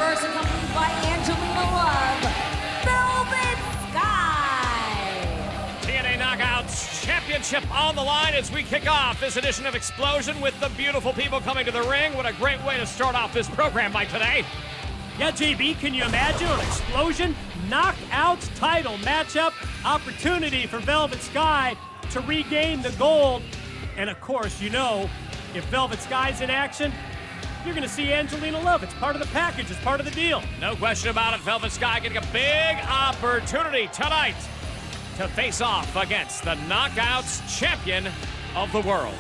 first, accompanied by Angelina Love, Velvet Sky. TNA Knockouts Championship on the line as we kick off this edition of Xplosion with the beautiful people coming to the ring. What a great way to start off this program, Mike, today. Yeah, JB, can you imagine an Xplosion Knockouts title matchup? Opportunity for Velvet Sky to regain the gold. And of course, you know, if Velvet Sky's in action, you're going to see Angelina Love. It's part of the package. It's part of the deal. No question about it. Velvet Sky getting a big opportunity tonight to face off against the Knockouts champion of the world.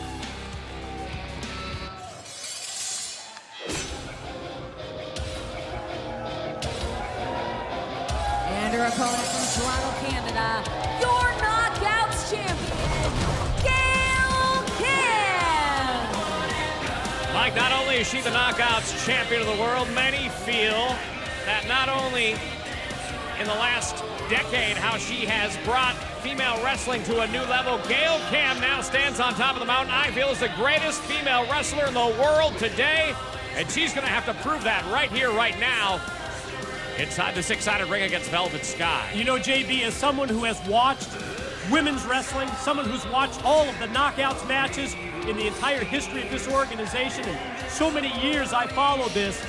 And her opponent from Toronto, Canada, your Knockouts champion, Gail Kim. Mike, not only is she the Knockouts champion of the world, many feel that not only in the last decade how she has brought female wrestling to a new level, Gail Kim now stands on top of the mountain. I feel is the greatest female wrestler in the world today, and she's going to have to prove that right here, right now, inside the six-sided ring against Velvet Sky. You know, JB, as someone who has watched women's wrestling, someone who's watched all of the Knockouts matches in the entire history of this organization, and so many years I followed this,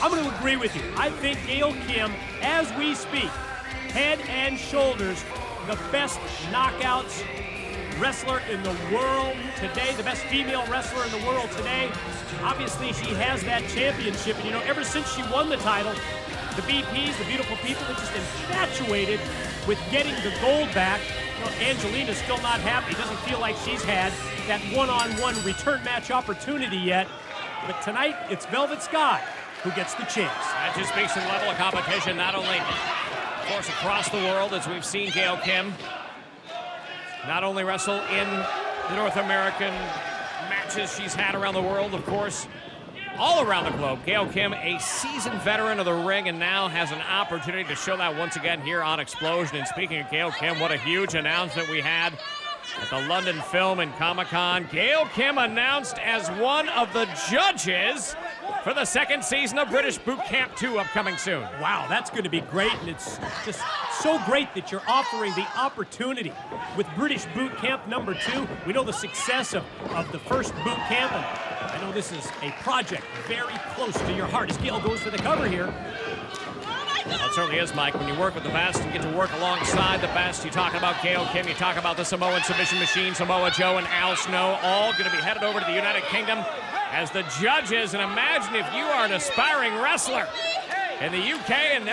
I'm going to agree with you. I think Gail Kim, as we speak, head and shoulders the best Knockouts wrestler in the world today, the best female wrestler in the world today. Obviously, she has that championship, and you know, ever since she won the title, the BPs, the beautiful people, are just infatuated with getting the gold back. You know, Angelina's still not happy. Doesn't feel like she's had that one-on-one return match opportunity yet. But tonight, it's Velvet Sky who gets the chance. That just speaks to the level of competition, not only, of course, across the world, as we've seen Gail Kim not only wrestle in the North American matches she's had around the world, of course, all around the globe. Gail Kim, a seasoned veteran of the ring, and now has an opportunity to show that once again here on Xplosion. And speaking of Gail Kim, what a huge announcement we had at the London Film and Comic-Con. Gail Kim announced as one of the judges for the second season of British Boot Camp 2 upcoming soon. Wow, that's going to be great, and it's just so great that you're offering the opportunity with British Boot Camp number 2. We know the success of the first boot camp, and I know this is a project very close to your heart as Gail goes for the cover here. That certainly is, Mike. When you work with the best and get to work alongside the best, you talk about Gail Kim, you talk about the Samoan Submission Machine, Samoa Joe and Al Snow, all going to be headed over to the United Kingdom as the judges. And imagine if you are an aspiring wrestler in the UK, and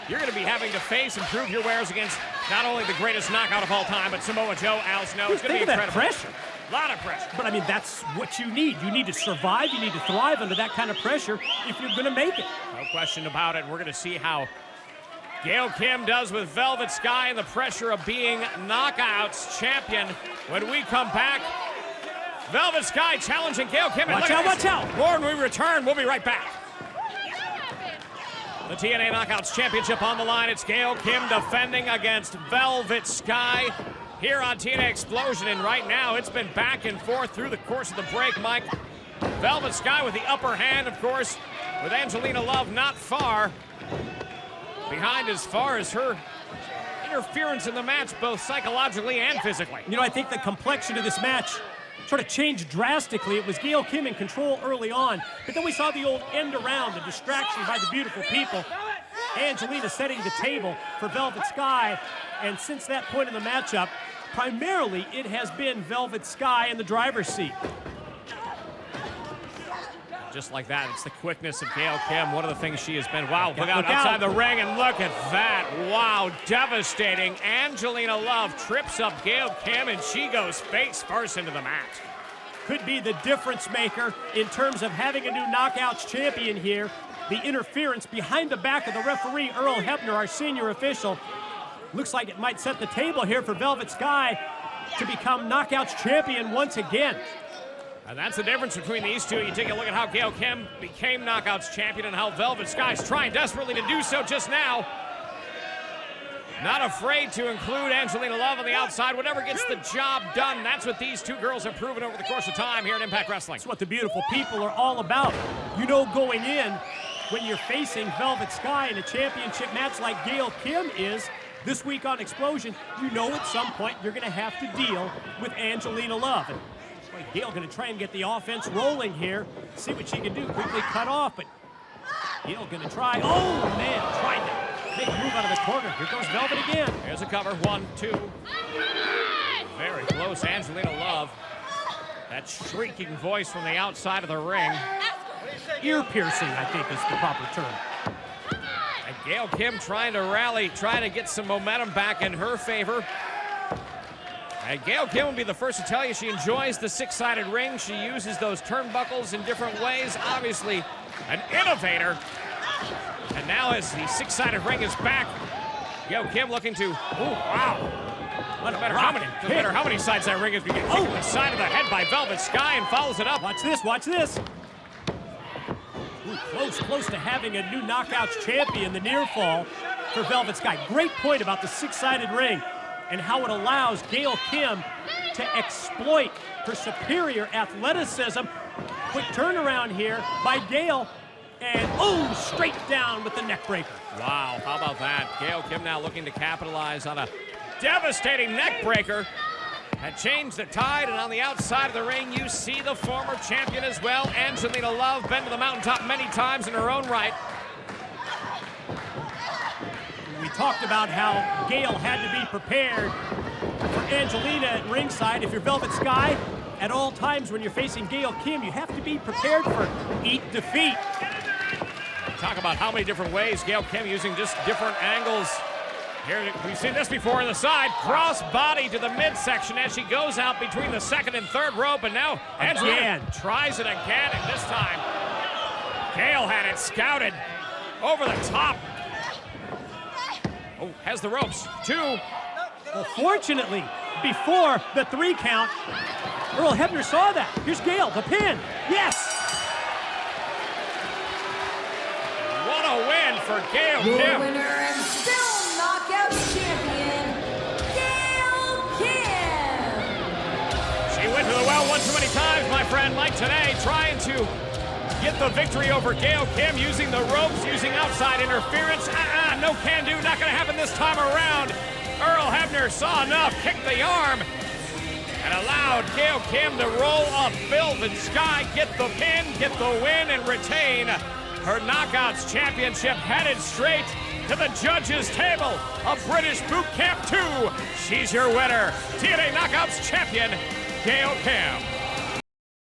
you're going to be having to face and prove your wares against not only the greatest knockout of all time, but Samoa Joe, Al Snow. It's going to be incredible. Pressure. A lot of pressure. But I mean, that's what you need. You need to survive, you need to thrive under that kind of pressure if you're going to make it. No question about it. We're going to see how Gail Kim does with Velvet Sky and the pressure of being Knockouts champion. When we come back, Velvet Sky challenging Gail Kim. Watch out, watch out. More when we return. We'll be right back. The TNA Knockouts Championship on the line. It's Gail Kim defending against Velvet Sky here on TNA Xplosion. And right now, it's been back and forth through the course of the break, Mike. Velvet Sky with the upper hand, of course, with Angelina Love not far behind as far as her interference in the match, both psychologically and physically. You know, I think the complexion of this match sort of changed drastically. It was Gail Kim in control early on, but then we saw the old end around, the distraction by the beautiful people. Angelina setting the table for Velvet Sky, and since that point in the matchup, primarily it has been Velvet Sky in the driver's seat. Just like that, it's the quickness of Gail Kim. One of the things she has been, wow, look out outside the ring, and look at that. Wow, devastating. Angelina Love trips up Gail Kim, and she goes face first into the match. Could be the difference maker in terms of having a new Knockouts champion here. The interference behind the back of the referee, Earl Hebner, our senior official. Looks like it might set the table here for Velvet Sky to become Knockouts champion once again. And that's the difference between these two. You take a look at how Gail Kim became Knockouts champion and how Velvet Sky's trying desperately to do so just now. Not afraid to include Angelina Love on the outside. Whatever gets the job done, that's what these two girls have proven over the course of time here at Impact Wrestling. That's what the beautiful people are all about. You know, going in, when you're facing Velvet Sky in a championship match like Gail Kim is this week on Xplosion. You know at some point you're going to have to deal with Angelina Love. And boy, Gail going to try and get the offense rolling here. See what she can do. Quickly cut off, but Gail going to try. Oh, man, tried to make a move out of the corner. Here goes Velvet again. Here's a cover. 1, 2. Very close, Angelina Love. That shrieking voice from the outside of the ring. Ear-piercing, I think is the proper term. And Gail Kim trying to rally, trying to get some momentum back in her favor. And Gail Kim will be the first to tell you she enjoys the six-sided ring. She uses those turnbuckles in different ways. Obviously, an innovator. And now as the six-sided ring is back, Gail Kim looking to, oh, wow. No matter how many sides that ring is, we get kicked to the side of the head by Velvet Sky and follows it up. Watch this, watch this. Ooh, close to having a new Knockouts champion, the near fall for Velvet Sky. Great point about the six-sided ring and how it allows Gail Kim to exploit her superior athleticism. Quick turnaround here by Gail, and oh, straight down with the neck breaker. Wow, how about that? Gail Kim now looking to capitalize on a devastating neck breaker. Had changed the tide, and on the outside of the ring, you see the former champion as well, Angelina Love, been to the mountaintop many times in her own right. We talked about how Gail had to be prepared for Angelina at ringside. If you're Velvet Sky, at all times when you're facing Gail Kim, you have to be prepared for defeat. Talk about how many different ways Gail Kim using just different angles. Here, we've seen this before on the side. Cross body to the midsection as she goes out between the second and third rope. And now Angelina tries it again, and this time Gail had it scouted over the top. Oh, has the ropes. 2. Well, fortunately, before the 3 count, Earl Hebner saw that. Here's Gail, the pin. Yes! What a win for Gail Your Kim. winner and still Knockouts champion, Gail Kim. She went to the well one too many times, my friend. Mike today trying to get the victory over Gail Kim using the ropes, using outside interference. No can do, not gonna happen this time around. Earl Hebner saw enough, kicked the arm, and allowed Gail Kim to roll up Velvet Sky, get the pin, get the win, and retain her Knockouts championship, headed straight to the judges' table of British Boot Camp 2. She's your winner, TNA Knockouts champion, Gail Kim.